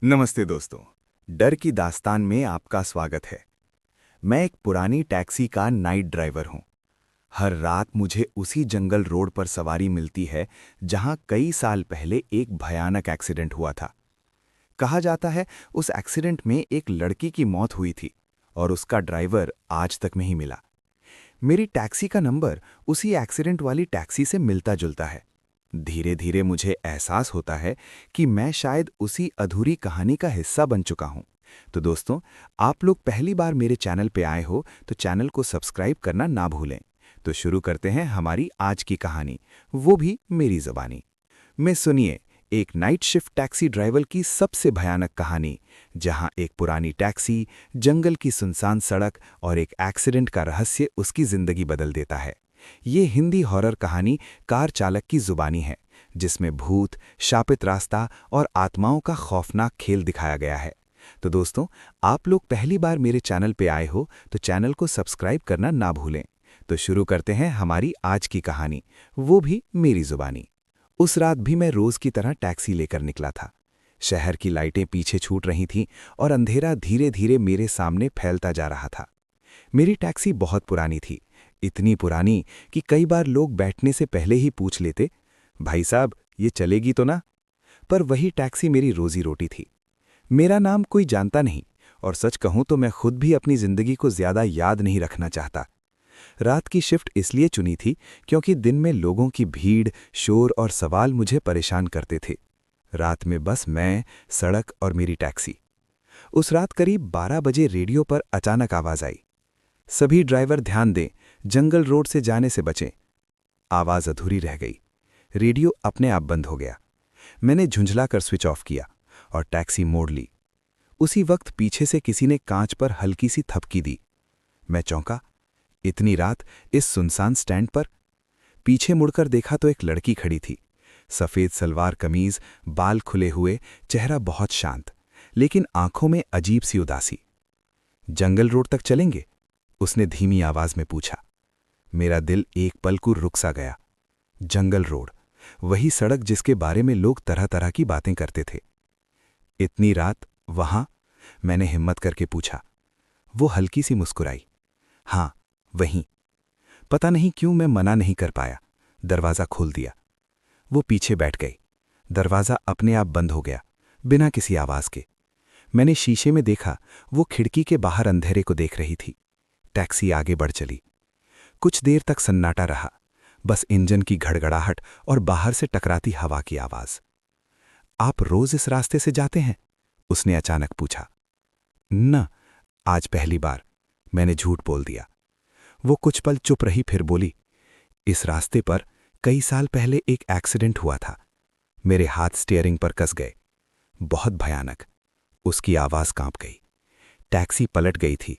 नमस्ते दोस्तों। डर की दास्तान में आपका स्वागत है। मैं एक पुरानी टैक्सी का नाइट ड्राइवर हूं। हर रात मुझे उसी जंगल रोड पर सवारी मिलती है जहां कई साल पहले एक भयानक एक्सीडेंट हुआ था। कहा जाता है उस एक्सीडेंट में एक लड़की की मौत हुई थी और उसका ड्राइवर आज तक नहीं मिला। मेरी टैक्सी का नंबर उसी एक्सीडेंट वाली टैक्सी से मिलता जुलता है। धीरे धीरे मुझे एहसास होता है कि मैं शायद उसी अधूरी कहानी का हिस्सा बन चुका हूं। तो दोस्तों, आप लोग पहली बार मेरे चैनल पे आए हो तो चैनल को सब्सक्राइब करना ना भूलें। तो शुरू करते हैं हमारी आज की कहानी, वो भी मेरी ज़बानी में। सुनिए एक नाइट शिफ्ट टैक्सी ड्राइवर की सबसे भयानक कहानी, जहां एक पुरानी टैक्सी, जंगल की सुनसान सड़क और एक एक्सीडेंट का रहस्य उसकी जिंदगी बदल देता है। ये हिंदी हॉरर कहानी कार चालक की जुबानी है, जिसमें भूत, शापित रास्ता और आत्माओं का खौफनाक खेल दिखाया गया है। तो दोस्तों, आप लोग पहली बार मेरे चैनल पे आए हो तो चैनल को सब्सक्राइब करना ना भूलें। तो शुरू करते हैं हमारी आज की कहानी, वो भी मेरी जुबानी। उस रात भी मैं रोज की तरह टैक्सी लेकर निकला था। शहर की लाइटें पीछे छूट रही थीं और अंधेरा धीरे धीरे मेरे सामने फैलता जा रहा था। मेरी टैक्सी बहुत पुरानी थी, इतनी पुरानी कि कई बार लोग बैठने से पहले ही पूछ लेते, भाई साहब ये चलेगी तो ना। पर वही टैक्सी मेरी रोजी रोटी थी। मेरा नाम कोई जानता नहीं, और सच कहूं तो मैं खुद भी अपनी जिंदगी को ज्यादा याद नहीं रखना चाहता। रात की शिफ्ट इसलिए चुनी थी क्योंकि दिन में लोगों की भीड़, शोर और सवाल मुझे परेशान करते थे। रात में बस मैं, सड़क और मेरी टैक्सी। उस रात करीब 12 बजे रेडियो पर अचानक आवाज आई, सभी ड्राइवर ध्यान दें, जंगल रोड से जाने से बचें। आवाज अधूरी रह गई। रेडियो अपने आप बंद हो गया। मैंने झुंझलाकर स्विच ऑफ किया और टैक्सी मोड़ ली। उसी वक्त पीछे से किसी ने कांच पर हल्की सी थपकी दी। मैं चौंका। इतनी रात इस सुनसान स्टैंड पर। पीछे मुड़कर देखा तो एक लड़की खड़ी थी। सफेद सलवार कमीज, बाल खुले हुए, चेहरा बहुत शांत, लेकिन आंखों में अजीब सी उदासी। जंगल रोड तक चलेंगे? उसने धीमी आवाज में पूछा। मेरा दिल एक पल को रुक सा गया। जंगल रोड, वही सड़क जिसके बारे में लोग तरह तरह की बातें करते थे। इतनी रात वहां? मैंने हिम्मत करके पूछा। वो हल्की सी मुस्कुराई। हां, वहीं। पता नहीं क्यों मैं मना नहीं कर पाया। दरवाजा खोल दिया। वो पीछे बैठ गई। दरवाजा अपने आप बंद हो गया, बिना किसी आवाज के। मैंने शीशे में देखा, वो खिड़की के बाहर अंधेरे को देख रही थी। टैक्सी आगे बढ़ चली। कुछ देर तक सन्नाटा रहा, बस इंजन की घड़घड़ाहट और बाहर से टकराती हवा की आवाज। आप रोज इस रास्ते से जाते हैं? उसने अचानक पूछा। न, आज पहली बार, मैंने झूठ बोल दिया। वो कुछ पल चुप रही, फिर बोली, इस रास्ते पर कई साल पहले एक एक्सीडेंट हुआ था। मेरे हाथ स्टीयरिंग पर कस गए। बहुत भयानक। उसकी आवाज कांप गई। टैक्सी पलट गई थी।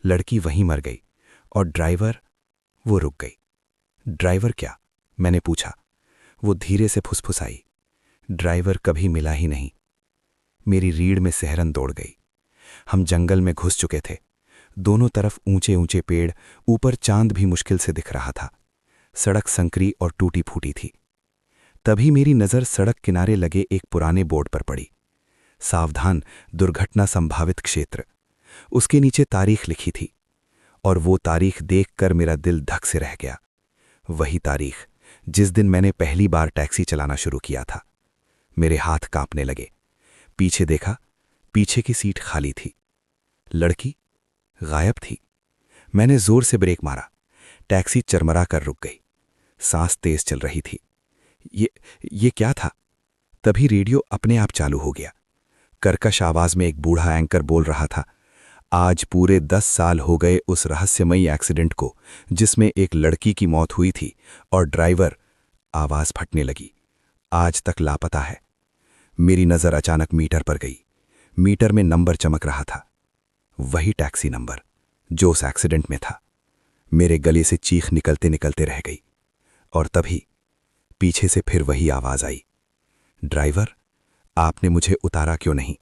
लड़की वहीं मर गई और ड्राइवर? वो रुक गई। ड्राइवर क्या? मैंने पूछा। वो धीरे से फुसफुसाई। ड्राइवर कभी मिला ही नहीं। मेरी रीढ़ में सिहरन दौड़ गई। हम जंगल में घुस चुके थे। दोनों तरफ ऊंचे ऊंचे पेड़, ऊपर चांद भी मुश्किल से दिख रहा था। सड़क संकरी और टूटी फूटी थी। तभी मेरी नजर सड़क किनारे लगे एक पुराने बोर्ड पर पड़ी। सावधान, दुर्घटना संभावित क्षेत्र। उसके नीचे तारीख लिखी थी, और वो तारीख देखकर मेरा दिल धक से रह गया। वही तारीख जिस दिन मैंने पहली बार टैक्सी चलाना शुरू किया था। मेरे हाथ कांपने लगे। पीछे देखा, पीछे की सीट खाली थी। लड़की गायब थी। मैंने जोर से ब्रेक मारा। टैक्सी चरमरा कर रुक गई। सांस तेज चल रही थी। ये क्या था? तभी रेडियो अपने आप चालू हो गया। कर्कश आवाज में एक बूढ़ा एंकर बोल रहा था, आज पूरे 10 साल हो गए उस रहस्यमयी एक्सीडेंट को जिसमें एक लड़की की मौत हुई थी और ड्राइवर। आवाज फटने लगी। आज तक लापता है। मेरी नजर अचानक मीटर पर गई। मीटर में नंबर चमक रहा था। वही टैक्सी नंबर जो उस एक्सीडेंट में था। मेरे गले से चीख निकलते निकलते रह गई। और तभी पीछे से फिर वही आवाज आई, ड्राइवर, आपने मुझे उतारा क्यों नहीं?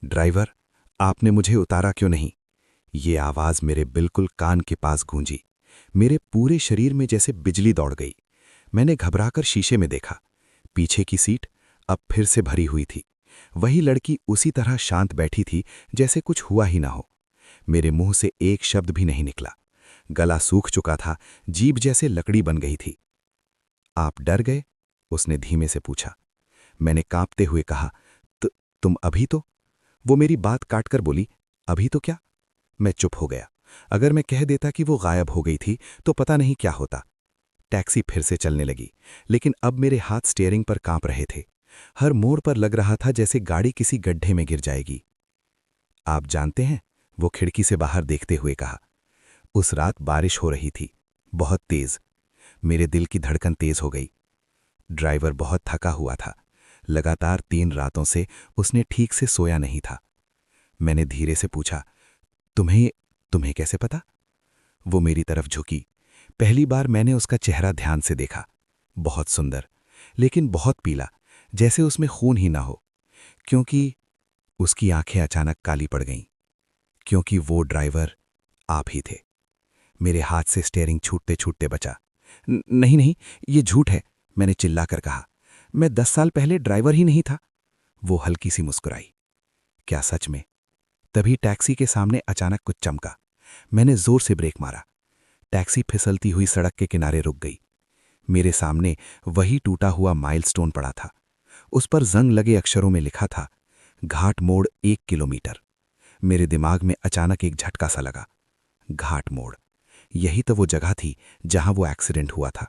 ड्राइवर, आपने मुझे उतारा क्यों नहीं? ये आवाज मेरे बिल्कुल कान के पास गूंजी। मेरे पूरे शरीर में जैसे बिजली दौड़ गई। मैंने घबराकर शीशे में देखा। पीछे की सीट अब फिर से भरी हुई थी। वही लड़की उसी तरह शांत बैठी थी जैसे कुछ हुआ ही ना हो। मेरे मुंह से एक शब्द भी नहीं निकला। गला सूख चुका था, जीभ जैसे लकड़ी बन गई थी। आप डर गए? उसने धीमे से पूछा। मैंने कांपते हुए कहा, तुम अभी तो। वो मेरी बात काटकर बोली, अभी तो क्या? मैं चुप हो गया। अगर मैं कह देता कि वो गायब हो गई थी तो पता नहीं क्या होता। टैक्सी फिर से चलने लगी, लेकिन अब मेरे हाथ स्टीयरिंग पर कांप रहे थे। हर मोड़ पर लग रहा था जैसे गाड़ी किसी गड्ढे में गिर जाएगी। आप जानते हैं, वो खिड़की से बाहर देखते हुए कहा। उस रात बारिश हो रही थी, बहुत तेज। मेरे दिल की धड़कन तेज हो गई। ड्राइवर बहुत थका हुआ था। लगातार 3 रातों से उसने ठीक से सोया नहीं था। मैंने धीरे से पूछा, तुम्हें तुम्हें कैसे पता? वो मेरी तरफ झुकी। पहली बार मैंने उसका चेहरा ध्यान से देखा। बहुत सुंदर, लेकिन बहुत पीला, जैसे उसमें खून ही ना हो। क्योंकि उसकी आंखें अचानक काली पड़ गईं। क्योंकि वो ड्राइवर आप ही थे। मेरे हाथ से स्टीयरिंग छूटते छूटते बचा। नहीं नहीं, ये झूठ है, मैंने चिल्लाकर कहा। मैं 10 साल पहले ड्राइवर ही नहीं था। वो हल्की सी मुस्कुराई। क्या सच में? तभी टैक्सी के सामने अचानक कुछ चमका। मैंने जोर से ब्रेक मारा। टैक्सी फिसलती हुई सड़क के किनारे रुक गई। मेरे सामने वही टूटा हुआ माइलस्टोन पड़ा था। उस पर जंग लगे अक्षरों में लिखा था, घाट मोड़ 1 किलोमीटर। मेरे दिमाग में अचानक एक झटका सा लगा। घाट मोड़, यही तो वो जगह थी जहां वो एक्सीडेंट हुआ था।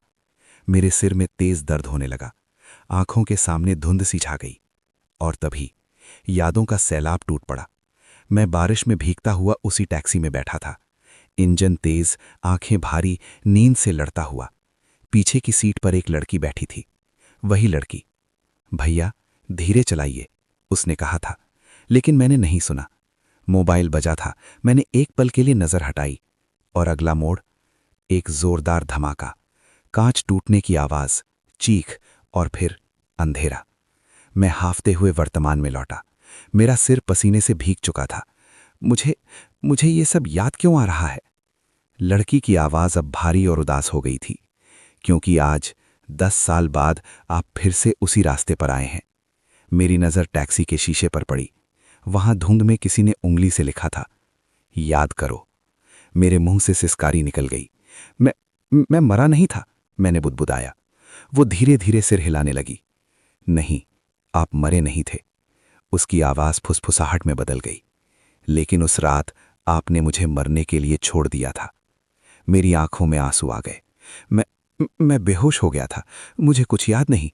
मेरे सिर में तेज दर्द होने लगा। आंखों के सामने धुंध सी छा गई। और तभी यादों का सैलाब टूट पड़ा। मैं बारिश में भीगता हुआ उसी टैक्सी में बैठा था। इंजन तेज, आंखें भारी, नींद से लड़ता हुआ। पीछे की सीट पर एक लड़की बैठी थी। वही लड़की। भैया, धीरे चलाइए, उसने कहा था। लेकिन मैंने नहीं सुना। मोबाइल बजा था। मैंने एक पल के लिए नजर हटाई। और अगला मोड़, एक जोरदार धमाका, कांच टूटने की आवाज, चीख, और फिर अंधेरा। मैं हाफते हुए वर्तमान में लौटा। मेरा सिर पसीने से भीग चुका था। मुझे मुझे ये सब याद क्यों आ रहा है? लड़की की आवाज अब भारी और उदास हो गई थी। क्योंकि आज 10 साल बाद आप फिर से उसी रास्ते पर आए हैं। मेरी नज़र टैक्सी के शीशे पर पड़ी। वहां धुंध में किसी ने उंगली से लिखा था, याद करो। मेरे मुंह से सिसकारी निकल गई। मैं मैं मरा नहीं था, मैंने बुदबुदाया। वो धीरे धीरे सिर हिलाने लगी। नहीं, आप मरे नहीं थे। उसकी आवाज फुसफुसाहट में बदल गई। लेकिन उस रात आपने मुझे मरने के लिए छोड़ दिया था। मेरी आंखों में आंसू आ गए। मैं मैं बेहोश हो गया था, मुझे कुछ याद नहीं।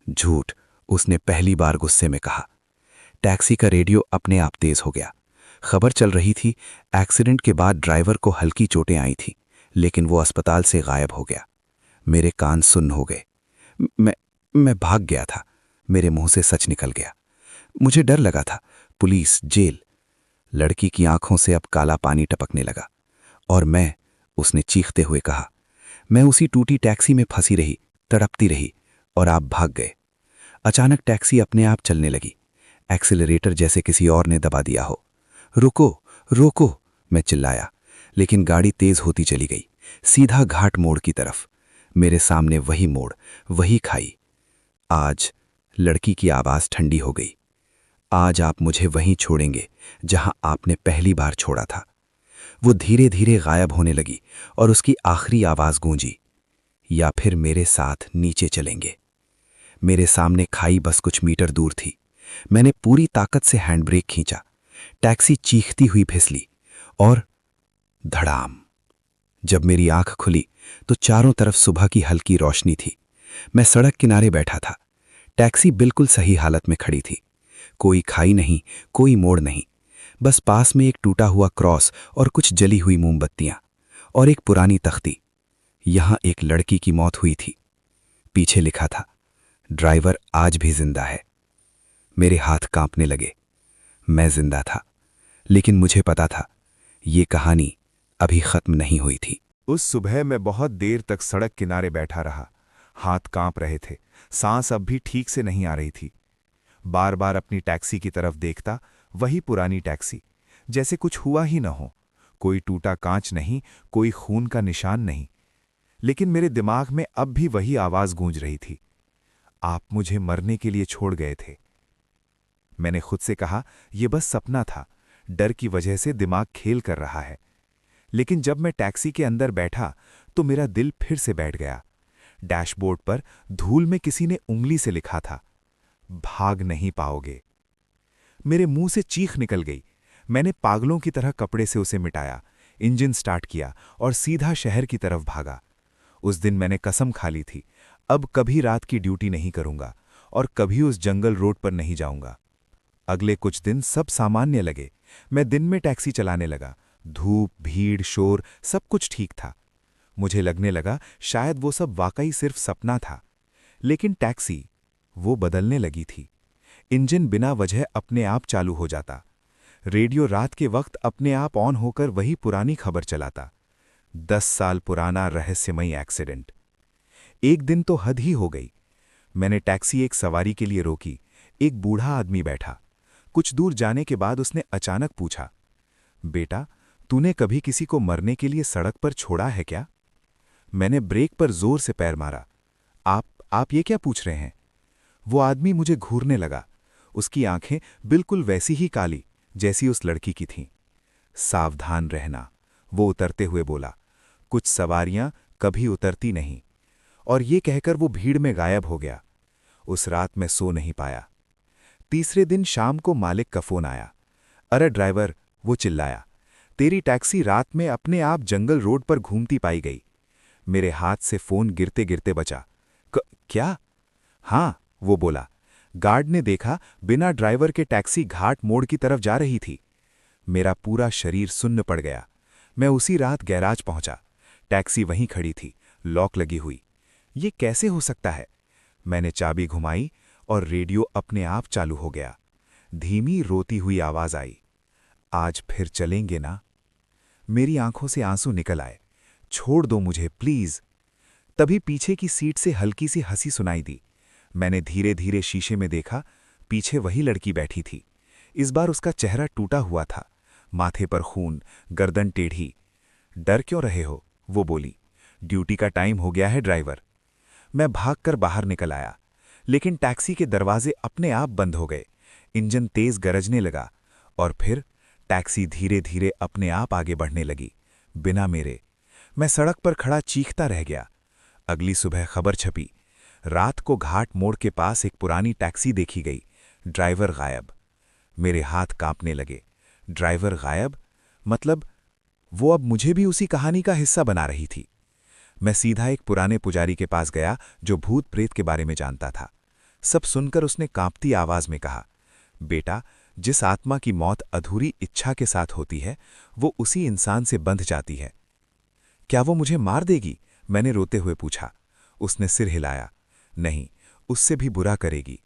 झूठ, उसने पहली बार गुस्से में कहा। टैक्सी का रेडियो अपने आप तेज हो गया। खबर चल रही थी, एक्सीडेंट के बाद ड्राइवर को हल्की चोटें आई थी, लेकिन वो अस्पताल से गायब हो गया। मेरे कान सुन्न हो गए। मैं मैं भाग गया था। मेरे मुंह से सच निकल गया। मुझे डर लगा था, पुलिस, जेल। लड़की की आंखों से अब काला पानी टपकने लगा। और मैं, उसने चीखते हुए कहा, मैं उसी टूटी टैक्सी में फंसी रही, तड़पती रही, और आप भाग गए। अचानक टैक्सी अपने आप चलने लगी। एक्सीलरेटर जैसे किसी और ने दबा दिया हो। रुको, रोको, मैं चिल्लाया। लेकिन गाड़ी तेज होती चली गई, सीधा घाट मोड़ की तरफ। मेरे सामने वही मोड़, वही खाई। आज, लड़की की आवाज ठंडी हो गई, आज आप मुझे वहीं छोड़ेंगे जहां आपने पहली बार छोड़ा था। वो धीरे धीरे गायब होने लगी और उसकी आखिरी आवाज गूंजी, या फिर मेरे साथ नीचे चलेंगे। मेरे सामने खाई बस कुछ मीटर दूर थी। मैंने पूरी ताकत से हैंड ब्रेक खींचा। टैक्सी चीखती हुई फिसली और धड़ाम। जब मेरी आंख खुली तो चारों तरफ सुबह की हल्की रोशनी थी। मैं सड़क किनारे बैठा था। टैक्सी बिल्कुल सही हालत में खड़ी थी। कोई खाई नहीं, कोई मोड़ नहीं। बस पास में एक टूटा हुआ क्रॉस और कुछ जली हुई मोमबत्तियां और एक पुरानी तख्ती। यहां एक लड़की की मौत हुई थी। पीछे लिखा था, ड्राइवर आज भी जिंदा है। मेरे हाथ कांपने लगे। मैं जिंदा था, लेकिन मुझे पता था ये कहानी अभी खत्म नहीं हुई थी। उस सुबह मैं बहुत देर तक सड़क किनारे बैठा रहा। हाथ कांप रहे थे, सांस अब भी ठीक से नहीं आ रही थी। बार बार अपनी टैक्सी की तरफ देखता, वही पुरानी टैक्सी, जैसे कुछ हुआ ही न हो। कोई टूटा कांच नहीं, कोई खून का निशान नहीं। लेकिन मेरे दिमाग में अब भी वही आवाज गूंज रही थी, आप मुझे मरने के लिए छोड़ गए थे। मैंने खुद से कहा, यह बस सपना था, डर की वजह से दिमाग खेल कर रहा है। लेकिन जब मैं टैक्सी के अंदर बैठा तो मेरा दिल फिर से बैठ गया। डैशबोर्ड पर धूल में किसी ने उंगली से लिखा था, भाग नहीं पाओगे। मेरे मुंह से चीख निकल गई। मैंने पागलों की तरह कपड़े से उसे मिटाया, इंजन स्टार्ट किया और सीधा शहर की तरफ भागा। उस दिन मैंने कसम खा ली थी, अब कभी रात की ड्यूटी नहीं करूंगा और कभी उस जंगल रोड पर नहीं जाऊंगा। अगले कुछ दिन सब सामान्य लगे। मैं दिन में टैक्सी चलाने लगा। धूप, भीड़, शोर, सब कुछ ठीक था। मुझे लगने लगा शायद वो सब वाकई सिर्फ सपना था। लेकिन टैक्सी, वो बदलने लगी थी। इंजन बिना वजह अपने आप चालू हो जाता। रेडियो रात के वक्त अपने आप ऑन होकर वही पुरानी खबर चलाता। 10 साल पुराना रहस्यमयी एक्सीडेंट। एक दिन तो हद ही हो गई। मैंने टैक्सी एक सवारी के लिए रोकी। एक बूढ़ा आदमी बैठा। कुछ दूर जाने के बाद उसने अचानक पूछा, बेटा, तूने कभी किसी को मरने के लिए सड़क पर छोड़ा है क्या? मैंने ब्रेक पर जोर से पैर मारा। आप ये क्या पूछ रहे हैं? वो आदमी मुझे घूरने लगा। उसकी आंखें बिल्कुल वैसी ही काली जैसी उस लड़की की थीं। सावधान रहना, वो उतरते हुए बोला। कुछ सवारियां कभी उतरती नहीं। और ये कहकर वो भीड़ में गायब हो गया। उस रात मैं सो नहीं पाया। तीसरे दिन शाम को मालिक का फोन आया। अरे ड्राइवर, वो चिल्लाया, तेरी टैक्सी रात में अपने आप जंगल रोड पर घूमती पाई गई। मेरे हाथ से फोन गिरते गिरते बचा। क्या? हाँ, वो बोला। गार्ड ने देखा, बिना ड्राइवर के टैक्सी घाट मोड़ की तरफ जा रही थी। मेरा पूरा शरीर सुन्न पड़ गया। मैं उसी रात गैराज पहुंचा। टैक्सी वहीं खड़ी थी, लॉक लगी हुई। ये कैसे हो सकता है? मैंने चाबी घुमाई और रेडियो अपने आप चालू हो गया। धीमी रोती हुई आवाज आई, आज फिर चलेंगे ना? मेरी आंखों से आंसू निकल आए। छोड़ दो मुझे प्लीज। तभी पीछे की सीट से हल्की सी हंसी सुनाई दी। मैंने धीरे धीरे शीशे में देखा। पीछे वही लड़की बैठी थी। इस बार उसका चेहरा टूटा हुआ था, माथे पर खून, गर्दन टेढ़ी। डर क्यों रहे हो? वो बोली। ड्यूटी का टाइम हो गया है ड्राइवर। मैं भागकर बाहर निकल आया, लेकिन टैक्सी के दरवाजे अपने आप बंद हो गए। इंजन तेज गरजने लगा और फिर टैक्सी धीरे धीरे अपने आप आगे बढ़ने लगी, बिना मेरे। मैं सड़क पर खड़ा चीखता रह गया। अगली सुबह खबर छपी, रात को घाट मोड़ के पास एक पुरानी टैक्सी देखी गई, ड्राइवर गायब। मेरे हाथ कांपने लगे। ड्राइवर गायब? मतलब वो अब मुझे भी उसी कहानी का हिस्सा बना रही थी। मैं सीधा एक पुराने पुजारी के पास गया जो भूत प्रेत के बारे में जानता था। सब सुनकर उसने कांपती आवाज में कहा, बेटा, जिस आत्मा की मौत अधूरी इच्छा के साथ होती है, वो उसी इंसान से बंध जाती है। क्या वो मुझे मार देगी? मैंने रोते हुए पूछा। उसने सिर हिलाया। नहीं, उससे भी बुरा करेगी।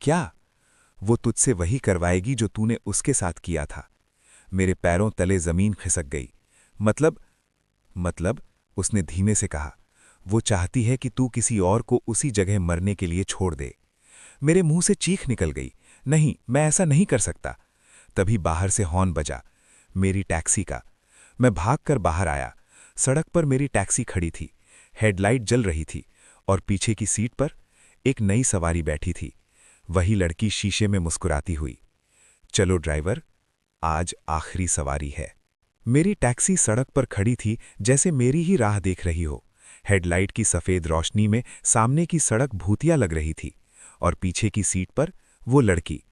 क्या? वो तुझसे वही करवाएगी जो तूने उसके साथ किया था। मेरे पैरों तले जमीन खिसक गई। मतलब, उसने धीमे से कहा, वो चाहती है कि तू किसी और को उसी जगह मरने के लिए छोड़ दे। मेरे मुंह से चीख निकल गई। नहीं, मैं ऐसा नहीं कर सकता। तभी बाहर से हॉर्न बजा, मेरी टैक्सी का। मैं भागकर बाहर आया। सड़क पर मेरी टैक्सी खड़ी थी, हेडलाइट जल रही थी और पीछे की सीट पर एक नई सवारी बैठी थी, वही लड़की शीशे में मुस्कुराती हुई। चलो ड्राइवर, आज आखिरी सवारी है। मेरी टैक्सी सड़क पर खड़ी थी, जैसे मेरी ही राह देख रही हो। हेडलाइट की सफेद रोशनी में सामने की सड़क भूतिया लग रही थी और पीछे की सीट पर वो लड़की।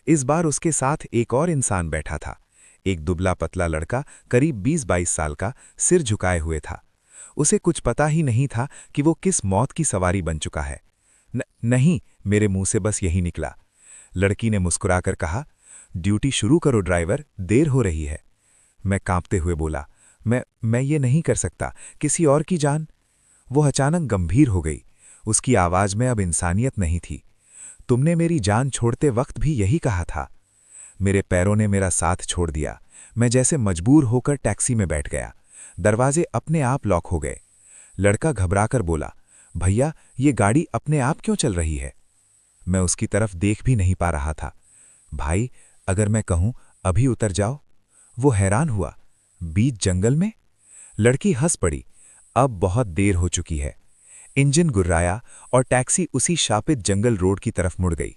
इस बार उसके साथ एक और इंसान बैठा था, एक दुबला पतला लड़का, करीब 20-22 साल का, सिर झुकाए हुए था। उसे कुछ पता ही नहीं था कि वो किस मौत की सवारी बन चुका है। नहीं, मेरे मुंह से बस यही निकला। लड़की ने मुस्कुराकर कहा, ड्यूटी शुरू करो ड्राइवर, देर हो रही है। मैं कांपते हुए बोला, मैं ये नहीं कर सकता, किसी और की जान। वो अचानक गंभीर हो गई। उसकी आवाज में अब इंसानियत नहीं थी। तुमने मेरी जान छोड़ते वक्त भी यही कहा था। मेरे पैरों ने मेरा साथ छोड़ दिया। मैं जैसे मजबूर होकर टैक्सी में बैठ गया। दरवाजे अपने आप लॉक हो गए। लड़का घबराकर बोला, भैया, ये गाड़ी अपने आप क्यों चल रही है? मैं उसकी तरफ देख भी नहीं पा रहा था। भाई, अगर मैं कहूं अभी उतर जाओ? वो हैरान हुआ। बीच जंगल में? लड़की हंस पड़ी। अब बहुत देर हो चुकी है। इंजन गुर्राया और टैक्सी उसी शापित जंगल रोड की तरफ मुड़ गई।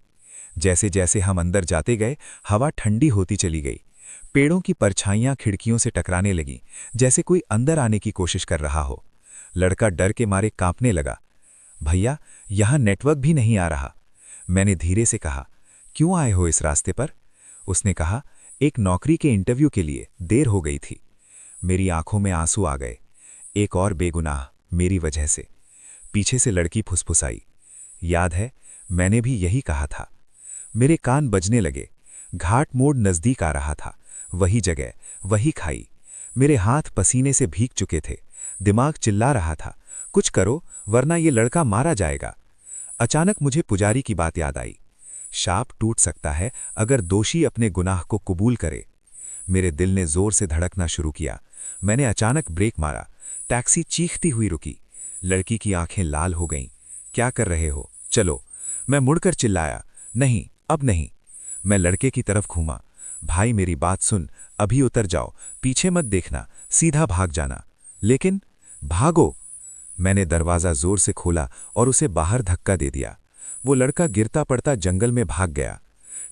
जैसे जैसे हम अंदर जाते गए, हवा ठंडी होती चली गई। पेड़ों की परछाइयां खिड़कियों से टकराने लगीं, जैसे कोई अंदर आने की कोशिश कर रहा हो। लड़का डर के मारे कांपने लगा। भैया, यहां नेटवर्क भी नहीं आ रहा। मैंने धीरे से कहा, क्यों आए हो इस रास्ते पर? उसने कहा, एक नौकरी के इंटरव्यू के लिए, देर हो गई थी। मेरी आंखों में आंसू आ गए। एक और बेगुनाह, मेरी वजह से। पीछे से लड़की फुसफुसाई, याद है, मैंने भी यही कहा था। मेरे कान बजने लगे। घाट मोड़ नजदीक आ रहा था। वही जगह, वही खाई। मेरे हाथ पसीने से भीग चुके थे। दिमाग चिल्ला रहा था, कुछ करो वरना ये लड़का मारा जाएगा। अचानक मुझे पुजारी की बात याद आई। शाप टूट सकता है अगर दोषी अपने गुनाह को कबूल करे। मेरे दिल ने जोर से धड़कना शुरू किया। मैंने अचानक ब्रेक मारा। टैक्सी चीखती हुई रुकी। लड़की की आंखें लाल हो गईं। क्या कर रहे हो? चलो। मैं मुड़कर चिल्लाया, नहीं, अब नहीं। मैं लड़के की तरफ घूमा। भाई, मेरी बात सुन, अभी उतर जाओ, पीछे मत देखना, सीधा भाग जाना। लेकिन भागो। मैंने दरवाजा जोर से खोला और उसे बाहर धक्का दे दिया। वो लड़का गिरता पड़ता जंगल में भाग गया।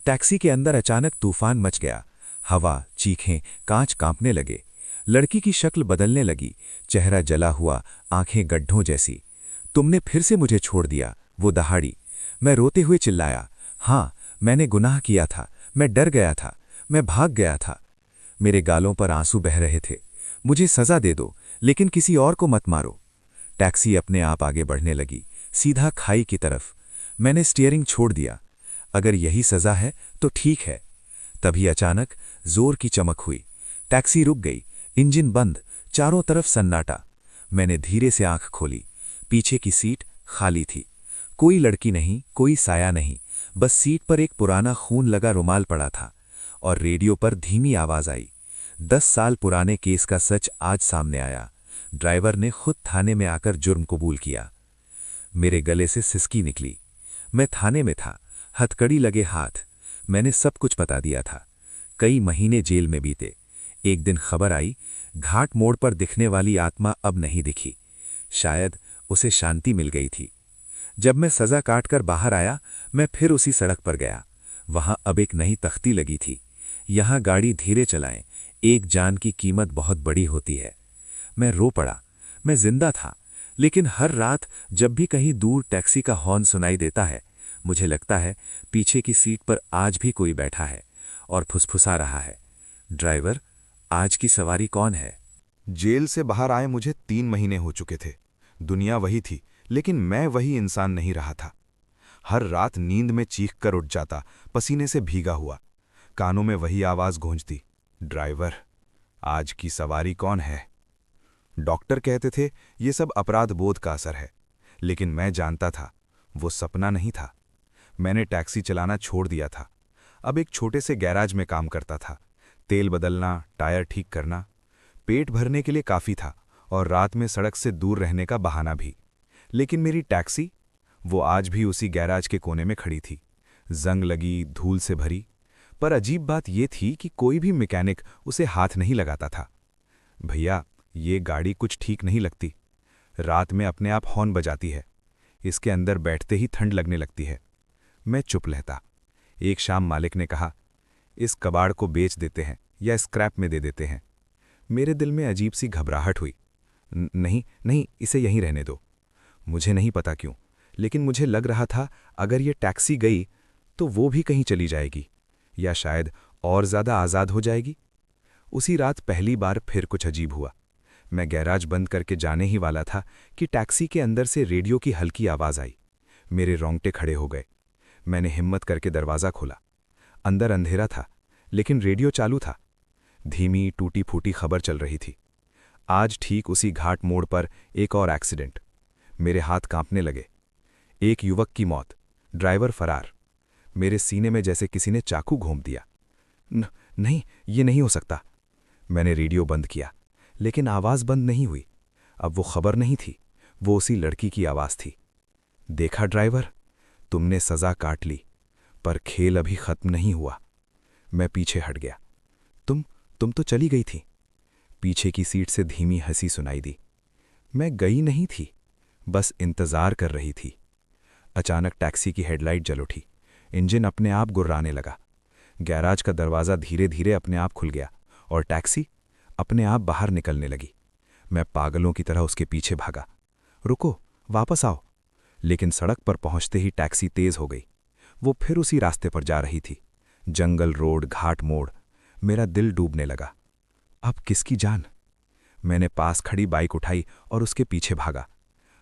टैक्सी के अंदर अचानक तूफान मच गया। हवा, चीखें, कांच कांपने लगे। लड़की की शक्ल बदलने लगी, चेहरा जला हुआ, आंखें गड्ढों जैसी। तुमने फिर से मुझे छोड़ दिया, वो दहाड़ी। मैं रोते हुए चिल्लाया, हाँ, मैंने गुनाह किया था, मैं डर गया था, मैं भाग गया था। मेरे गालों पर आंसू बह रहे थे। मुझे सजा दे दो, लेकिन किसी और को मत मारो। टैक्सी अपने आप आगे बढ़ने लगी, सीधा खाई की तरफ। मैंने स्टीयरिंग छोड़ दिया। अगर यही सजा है तो ठीक है। तभी अचानक जोर की चमक हुई। टैक्सी रुक गई, इंजन बंद, चारों तरफ सन्नाटा। मैंने धीरे से आंख खोली। पीछे की सीट खाली थी। कोई लड़की नहीं, कोई साया नहीं, बस सीट पर एक पुराना खून लगा रुमाल पड़ा था। और रेडियो पर धीमी आवाज आई, 10 साल पुराने केस का सच आज सामने आया। ड्राइवर ने खुद थाने में आकर जुर्म कबूल किया। मेरे गले से सिसकी निकली। मैं थाने में था, हथकड़ी लगे हाथ। मैंने सब कुछ बता दिया था। कई महीने जेल में बीते। एक दिन खबर आई, घाट मोड़ पर दिखने वाली आत्मा अब नहीं दिखी। शायद उसे शांति मिल गई थी। जब मैं सजा काटकर बाहर आया, मैं फिर उसी सड़क पर गया। वहां अब एक नई तख्ती लगी थी, यहां गाड़ी धीरे चलाएं, एक जान की कीमत बहुत बड़ी होती है। मैं रो पड़ा। मैं जिंदा था, लेकिन हर रात जब भी कहीं दूर टैक्सी का हॉर्न सुनाई देता है, मुझे लगता है पीछे की सीट पर आज भी कोई बैठा है और फुसफुसा रहा है, ड्राइवर, आज की सवारी कौन है? जेल से बाहर आए मुझे 3 महीने हो चुके थे। दुनिया वही थी, लेकिन मैं वही इंसान नहीं रहा था। हर रात नींद में चीख कर उठ जाता, पसीने से भीगा हुआ। कानों में वही आवाज गूंजती, ड्राइवर, आज की सवारी कौन है? डॉक्टर कहते थे ये सब अपराध बोध का असर है, लेकिन मैं जानता था वो सपना नहीं था। मैंने टैक्सी चलाना छोड़ दिया था। अब एक छोटे से गैराज में काम करता था। तेल बदलना, टायर ठीक करना, पेट भरने के लिए काफी था और रात में सड़क से दूर रहने का बहाना भी। लेकिन मेरी टैक्सी, वो आज भी उसी गैराज के कोने में खड़ी थी, जंग लगी, धूल से भरी। पर अजीब बात यह थी कि कोई भी मैकेनिक उसे हाथ नहीं लगाता था। भैया, ये गाड़ी कुछ ठीक नहीं लगती। रात में अपने आप हॉर्न बजाती है। इसके अंदर बैठते ही ठंड लगने लगती है। मैं चुप रहता। एक शाम मालिक ने कहा, इस कबाड़ को बेच देते हैं या स्क्रैप में दे देते हैं। मेरे दिल में अजीब सी घबराहट हुई। नहीं नहीं, इसे यहीं रहने दो। मुझे नहीं पता क्यों, लेकिन मुझे लग रहा था अगर ये टैक्सी गई तो वो भी कहीं चली जाएगी, या शायद और ज़्यादा आज़ाद हो जाएगी। उसी रात पहली बार फिर कुछ अजीब हुआ। मैं गैराज बंद करके जाने ही वाला था कि टैक्सी के अंदर से रेडियो की हल्की आवाज़ आई। मेरे रोंगटे खड़े हो गए। मैंने हिम्मत करके दरवाज़ा खोला। अंदर अंधेरा था, लेकिन रेडियो चालू था। धीमी टूटी फूटी खबर चल रही थी। आज ठीक उसी घाट मोड़ पर एक और एक्सीडेंट। मेरे हाथ कांपने लगे। एक युवक की मौत, ड्राइवर फरार। मेरे सीने में जैसे किसी ने चाकू घोंप दिया। नहीं, ये नहीं हो सकता। मैंने रेडियो बंद किया, लेकिन आवाज़ बंद नहीं हुई। अब वो खबर नहीं थी, वो उसी लड़की की आवाज़ थी। देखा ड्राइवर, तुमने सज़ा काट ली, पर खेल अभी खत्म नहीं हुआ। मैं पीछे हट गया। तुम तो चली गई थी। पीछे की सीट से धीमी हंसी सुनाई दी। मैं गई नहीं थी, बस इंतज़ार कर रही थी। अचानक टैक्सी की हेडलाइट जल उठी। इंजन अपने आप गुर्राने लगा। गैराज का दरवाज़ा धीरे धीरे अपने आप खुल गया और टैक्सी अपने आप बाहर निकलने लगी। मैं पागलों की तरह उसके पीछे भागा। रुको, वापस आओ। लेकिन सड़क पर पहुंचते ही टैक्सी तेज हो गई। वो फिर उसी रास्ते पर जा रही थी। जंगल, रोड, घाट मोड़। मेरा दिल डूबने लगा। अब किसकी जान? मैंने पास खड़ी बाइक उठाई और उसके पीछे भागा।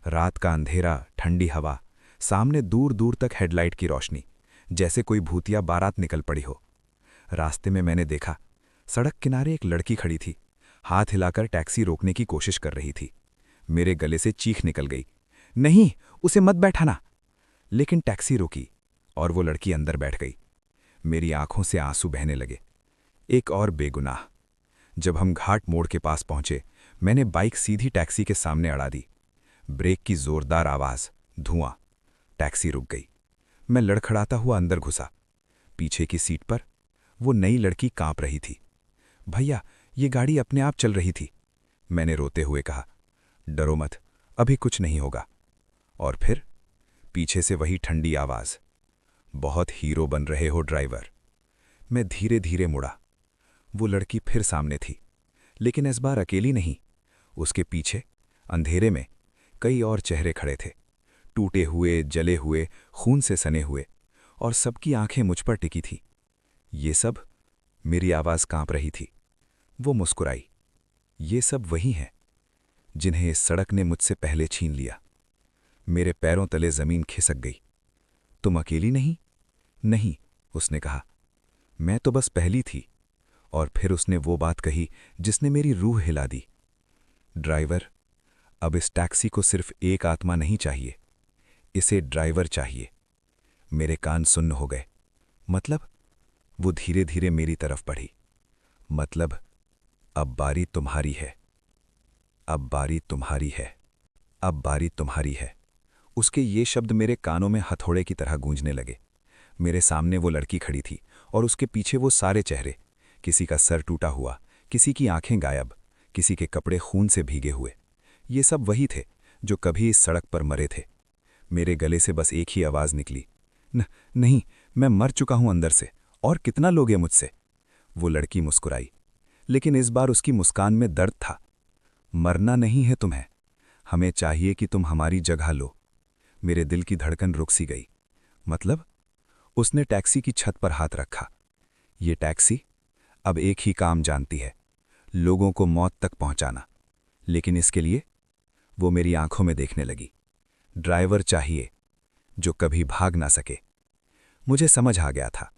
रात का अंधेरा, ठंडी हवा, सामने दूर दूर तक हेडलाइट की रोशनी, जैसे कोई भूतिया बारात निकल पड़ी हो। रास्ते में मैंने देखा, सड़क किनारे एक लड़की खड़ी थी, हाथ हिलाकर टैक्सी रोकने की कोशिश कर रही थी। मेरे गले से चीख निकल गई, नहीं, उसे मत बैठाना। लेकिन टैक्सी रुकी और वो लड़की अंदर बैठ गई। मेरी आंखों से आंसू बहने लगे। एक और बेगुनाह। जब हम घाट मोड़ के पास पहुंचे, मैंने बाइक सीधी टैक्सी के सामने अड़ा दी। ब्रेक की जोरदार आवाज, धुआं। टैक्सी रुक गई। मैं लड़खड़ाता हुआ अंदर घुसा। पीछे की सीट पर वो नई लड़की कांप रही थी। भैया, ये गाड़ी अपने आप चल रही थी। मैंने रोते हुए कहा, डरो मत, अभी कुछ नहीं होगा। और फिर पीछे से वही ठंडी आवाज, बहुत हीरो बन रहे हो ड्राइवर। मैं धीरे धीरे मुड़ा। वो लड़की फिर सामने थी, लेकिन इस बार अकेली नहीं। उसके पीछे अंधेरे में कई और चेहरे खड़े थे, टूटे हुए, जले हुए, खून से सने हुए, और सबकी आंखें मुझ पर टिकी थी। ये सब, मेरी आवाज कांप रही थी। वो मुस्कुराई। ये सब वही हैं जिन्हें इस सड़क ने मुझसे पहले छीन लिया। मेरे पैरों तले जमीन खिसक गई। तुम अकेली नहीं? नहीं, उसने कहा। मैं तो बस पहली थी। और फिर उसने वो बात कही जिसने मेरी रूह हिला दी। ड्राइवर, अब इस टैक्सी को सिर्फ एक आत्मा नहीं चाहिए, इसे ड्राइवर चाहिए। मेरे कान सुन्न हो गए। मतलब? वो धीरे धीरे मेरी तरफ बढ़ी। मतलब, अब बारी तुम्हारी है। अब बारी तुम्हारी है। अब बारी तुम्हारी है। उसके ये शब्द मेरे कानों में हथौड़े की तरह गूंजने लगे। मेरे सामने वो लड़की खड़ी थी और उसके पीछे वो सारे चेहरे, किसी का सर टूटा हुआ, किसी की आंखें गायब, किसी के कपड़े खून से भीगे हुए। ये सब वही थे जो कभी इस सड़क पर मरे थे। मेरे गले से बस एक ही आवाज़ निकली, नहीं, मैं मर चुका हूं अंदर से, और कितना लोगे मुझसे? वो लड़की मुस्कुराई, लेकिन इस बार उसकी मुस्कान में दर्द था। मरना नहीं है तुम्हें, हमें चाहिए कि तुम हमारी जगह लो। मेरे दिल की धड़कन रुक सी गई। मतलब? उसने टैक्सी की छत पर हाथ रखा। ये टैक्सी अब एक ही काम जानती है, लोगों को मौत तक पहुंचाना। लेकिन इसके लिए वो मेरी आंखों में देखने लगी। ड्राइवर चाहिए जो कभी भाग ना सके। मुझे समझ आ गया था,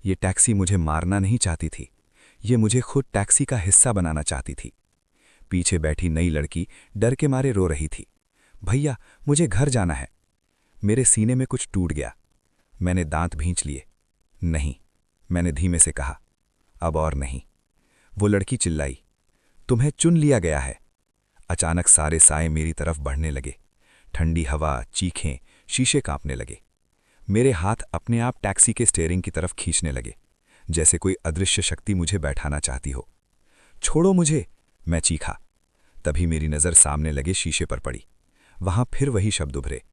ये टैक्सी मुझे मारना नहीं चाहती थी, ये मुझे खुद टैक्सी का हिस्सा बनाना चाहती थी। पीछे बैठी नई लड़की डर के मारे रो रही थी, भैया, मुझे घर जाना है। मेरे सीने में कुछ टूट गया। मैंने दांत भींच लिए। नहीं, मैंने धीमे से कहा, अब और नहीं। वो लड़की चिल्लाई, तुम्हें चुन लिया गया है। अचानक सारे साए मेरी तरफ बढ़ने लगे। ठंडी हवा, चीखें, शीशे कांपने लगे। मेरे हाथ अपने आप टैक्सी के स्टीयरिंग की तरफ खींचने लगे, जैसे कोई अदृश्य शक्ति मुझे बैठाना चाहती हो। छोड़ो मुझे, मैं चीखा। तभी मेरी नज़र सामने लगे शीशे पर पड़ी। वहां फिर वही शब्द उभरे,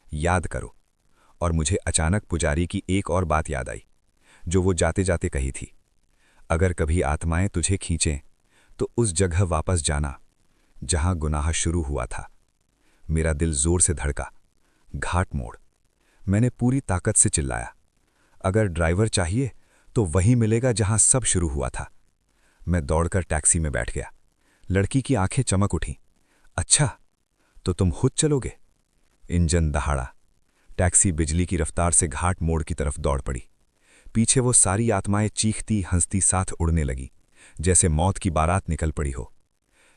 याद करो। और मुझे अचानक पुजारी की एक और बात याद आई, जो वो जाते जाते कही थी, अगर कभी आत्माएं तुझे खींचें तो उस जगह वापस जाना जहां गुनाह शुरू हुआ था। मेरा दिल जोर से धड़का। घाट मोड़। मैंने पूरी ताकत से चिल्लाया, अगर ड्राइवर चाहिए तो वही मिलेगा जहां सब शुरू हुआ था। मैं दौड़कर टैक्सी में बैठ गया। लड़की की आंखें चमक उठी। अच्छा, तो तुम खुद चलोगे? इंजन दहाड़ा। टैक्सी बिजली की रफ्तार से घाट मोड़ की तरफ दौड़ पड़ी। पीछे वो सारी आत्माएं चीखती हंसती साथ उड़ने लगी, जैसे मौत की बारात निकल पड़ी हो।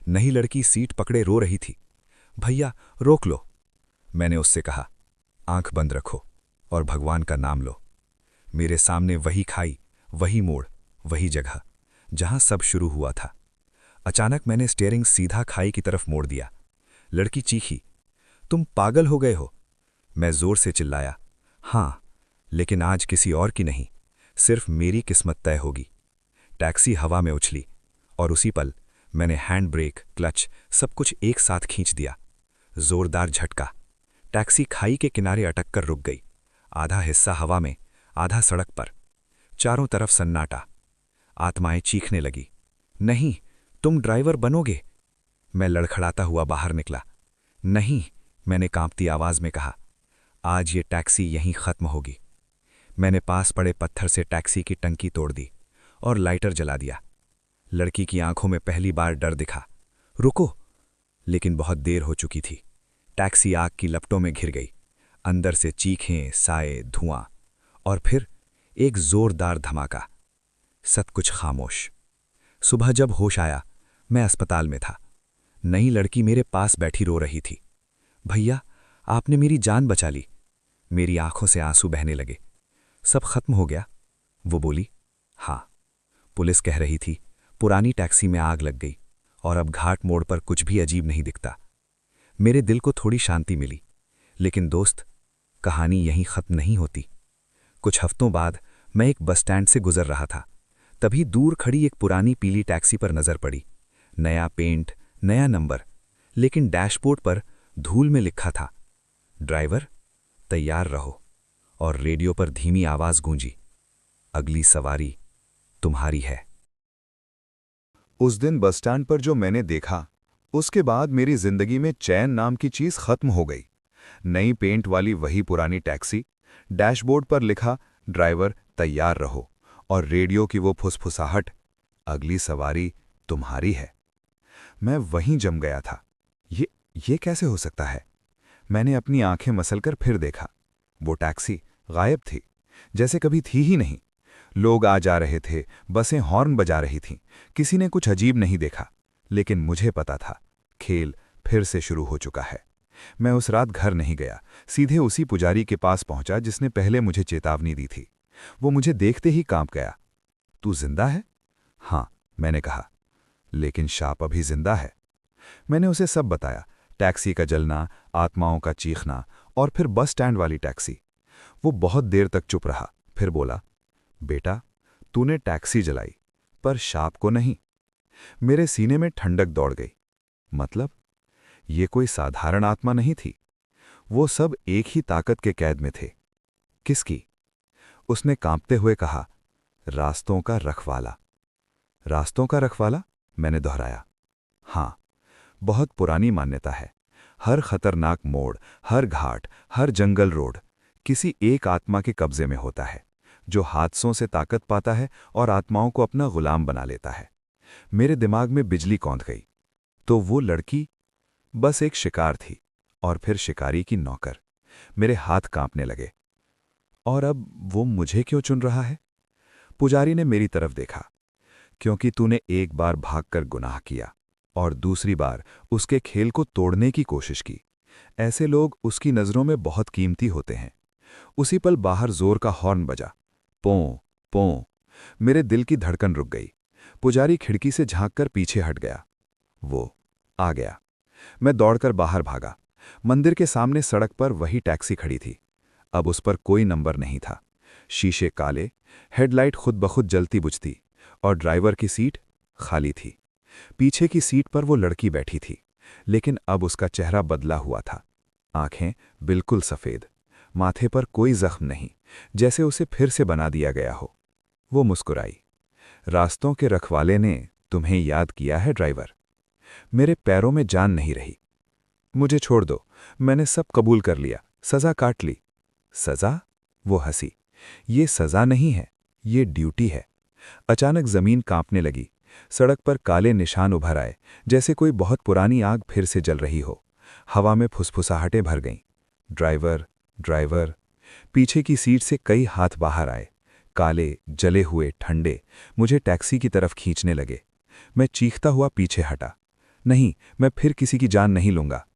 नई लड़की सीट पकड़े रो रही थी। भैया, रोक लो, मैंने उससे कहा। आंख बंद रखो और भगवान का नाम लो। मेरे सामने वही खाई, वही मोड़, वही जगह जहां सब शुरू हुआ था। अचानक मैंने स्टीयरिंग सीधा खाई की तरफ मोड़ दिया। लड़की चीखी, तुम पागल हो गए हो? मैं जोर से चिल्लाया, हां, लेकिन आज किसी और की नहीं, सिर्फ मेरी किस्मत तय होगी। टैक्सी हवा में उछली और उसी पल मैंने हैंड ब्रेक, क्लच, सब कुछ एक साथ खींच दिया। जोरदार झटका। टैक्सी खाई के किनारे अटक कर रुक गई। आधा हिस्सा हवा में, आधा सड़क पर। चारों तरफ सन्नाटा। आत्माएं चीखने लगी, नहीं, तुम ड्राइवर बनोगे। मैं लड़खड़ाता हुआ बाहर निकला। नहीं, मैंने कांपती आवाज में कहा, आज ये टैक्सी यहीं खत्म होगी। मैंने पास पड़े पत्थर से टैक्सी की टंकी तोड़ दी और लाइटर जला दिया। लड़की की आंखों में पहली बार डर दिखा। रुको! लेकिन बहुत देर हो चुकी थी। टैक्सी आग की लपटों में घिर गई। अंदर से चीखें, साए, धुआं और फिर एक जोरदार धमाका। सब कुछ खामोश। सुबह जब होश आया, मैं अस्पताल में था। नई लड़की मेरे पास बैठी रो रही थी। भैया, आपने मेरी जान बचा ली। मेरी आंखों से आंसू बहने लगे। सब खत्म हो गया? वो बोली, हाँ। पुलिस कह रही थी पुरानी टैक्सी में आग लग गई और अब घाट मोड़ पर कुछ भी अजीब नहीं दिखता। मेरे दिल को थोड़ी शांति मिली। लेकिन दोस्त, कहानी यहीं खत्म नहीं होती। कुछ हफ्तों बाद मैं एक बस स्टैंड से गुजर रहा था। तभी दूर खड़ी एक पुरानी पीली टैक्सी पर नजर पड़ी। नया पेंट, नया नंबर, लेकिन डैशबोर्ड पर धूल में लिखा था, ड्राइवर, तैयार रहो। और रेडियो पर धीमी आवाज गूंजी, अगली सवारी तुम्हारी है। उस दिन बस स्टैंड पर जो मैंने देखा, उसके बाद मेरी जिंदगी में चैन नाम की चीज खत्म हो गई। नई पेंट वाली वही पुरानी टैक्सी, डैशबोर्ड पर लिखा, ड्राइवर, तैयार रहो, और रेडियो की वो फुसफुसाहट, अगली सवारी तुम्हारी है। मैं वहीं जम गया था। ये कैसे हो सकता है? मैंने अपनी आंखें मसलकर फिर देखा। वो टैक्सी गायब थी, जैसे कभी थी ही नहीं। लोग आ जा रहे थे, बसें हॉर्न बजा रही थीं, किसी ने कुछ अजीब नहीं देखा। लेकिन मुझे पता था, खेल फिर से शुरू हो चुका है। मैं उस रात घर नहीं गया, सीधे उसी पुजारी के पास पहुंचा जिसने पहले मुझे चेतावनी दी थी। वो मुझे देखते ही कांप गया। तू जिंदा है? हाँ, मैंने कहा। लेकिन शाप अभी जिंदा है। मैंने उसे सब बताया, टैक्सी का जलना, आत्माओं का चीखना और फिर बस स्टैंड वाली टैक्सी। वो बहुत देर तक चुप रहा, फिर बोला, बेटा, तूने टैक्सी जलाई, पर शाप को नहीं। मेरे सीने में ठंडक दौड़ गई। मतलब? ये कोई साधारण आत्मा नहीं थी। वो सब एक ही ताकत के कैद में थे। किसकी? उसने कांपते हुए कहा, रास्तों का रखवाला। रास्तों का रखवाला? मैंने दोहराया। हाँ, बहुत पुरानी मान्यता है। हर खतरनाक मोड़, हर घाट, हर जंगल रोड किसी एक आत्मा के कब्जे में होता है, जो हादसों से ताकत पाता है और आत्माओं को अपना गुलाम बना लेता है। मेरे दिमाग में बिजली कौंध गई। तो वो लड़की बस एक शिकार थी, और फिर शिकारी की नौकर। मेरे हाथ कांपने लगे। और अब वो मुझे क्यों चुन रहा है? पुजारी ने मेरी तरफ देखा। क्योंकि तूने एक बार भागकर गुनाह किया और दूसरी बार उसके खेल को तोड़ने की कोशिश की। ऐसे लोग उसकी नज़रों में बहुत कीमती होते हैं। उसी पल बाहर जोर का हॉर्न बजा। पों पों। मेरे दिल की धड़कन रुक गई। पुजारी खिड़की से झांककर पीछे हट गया। वो आ गया। मैं दौड़कर बाहर भागा। मंदिर के सामने सड़क पर वही टैक्सी खड़ी थी। अब उस पर कोई नंबर नहीं था। शीशे काले, हेडलाइट खुद ब खुद जलती बुझती, और ड्राइवर की सीट खाली थी। पीछे की सीट पर वो लड़की बैठी थी, लेकिन अब उसका चेहरा बदला हुआ था। आंखें बिल्कुल सफ़ेद, माथे पर कोई जख्म नहीं, जैसे उसे फिर से बना दिया गया हो। वो मुस्कुराई। रास्तों के रखवाले ने तुम्हें याद किया है ड्राइवर। मेरे पैरों में जान नहीं रही। मुझे छोड़ दो, मैंने सब कबूल कर लिया, सज़ा काट ली। सज़ा? वो हंसी। ये सज़ा नहीं है, ये ड्यूटी है। अचानक जमीन कांपने लगी। सड़क पर काले निशान उभर आए, जैसे कोई बहुत पुरानी आग फिर से जल रही हो। हवा में फुसफुसाहटें भर गईं। Driver, driver. पीछे की सीट से कई हाथ बाहर आए, काले, जले हुए, ठंडे, मुझे टैक्सी की तरफ खींचने लगे। मैं चीखता हुआ पीछे हटा। नहीं, मैं फिर किसी की जान नहीं लूंगा।